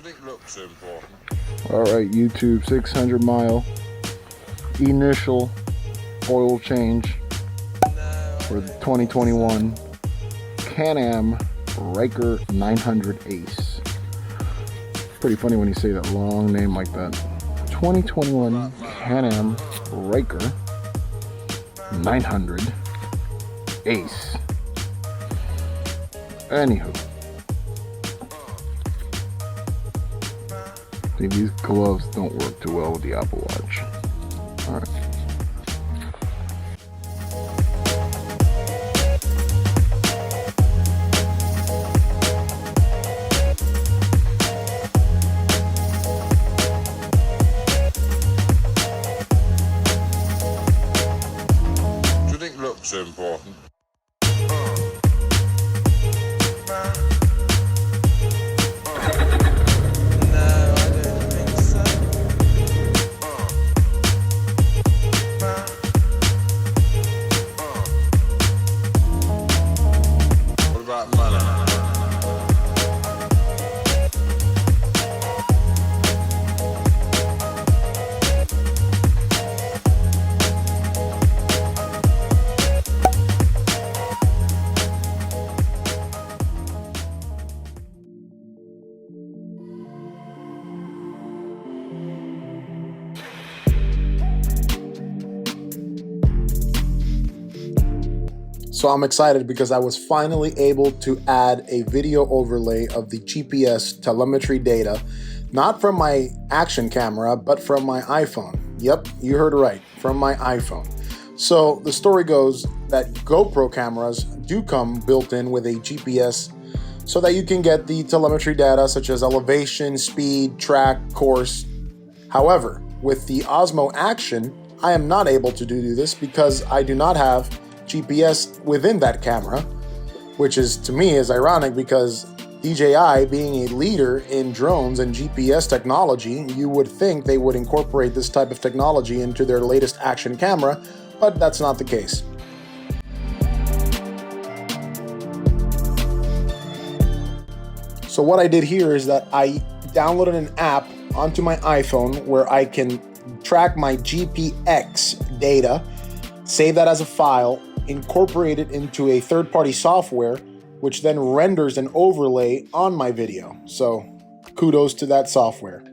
It looks important. All right, YouTube, 600-mile initial oil change for the 2021 Can-Am Ryker 900 Ace. Pretty funny when you say that long name like that. 2021 Can-Am Ryker 900 Ace. Anywho. See, these gloves don't work too well with the Apple Watch. Alright. Do you think it looks important? So I'm excited because I was finally able to add a video overlay of the GPS telemetry data, not from my action camera, but from my iPhone. Yep, you heard right, from my iPhone. So the story goes that GoPro cameras do come built in with a GPS so that you can get the telemetry data such as elevation, speed, track, course. However, with the Osmo Action, I am not able to do this because I do not have GPS within that camera, which is to me is ironic because DJI being a leader in drones and GPS technology, you would think they would incorporate this type of technology into their latest action camera, but that's not the case. So what I did here is that I downloaded an app onto my iPhone where I can track my GPX data, save that as a file, incorporate it into a third-party software, which then renders an overlay on my video. So kudos to that software.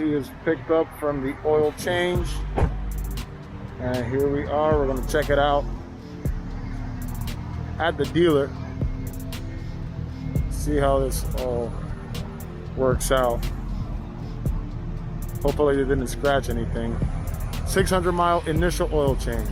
She is picked up from the oil change. And here we are. We're going to check it out at the dealer. See how this all works out. Hopefully it didn't scratch anything. 600-mile initial oil change.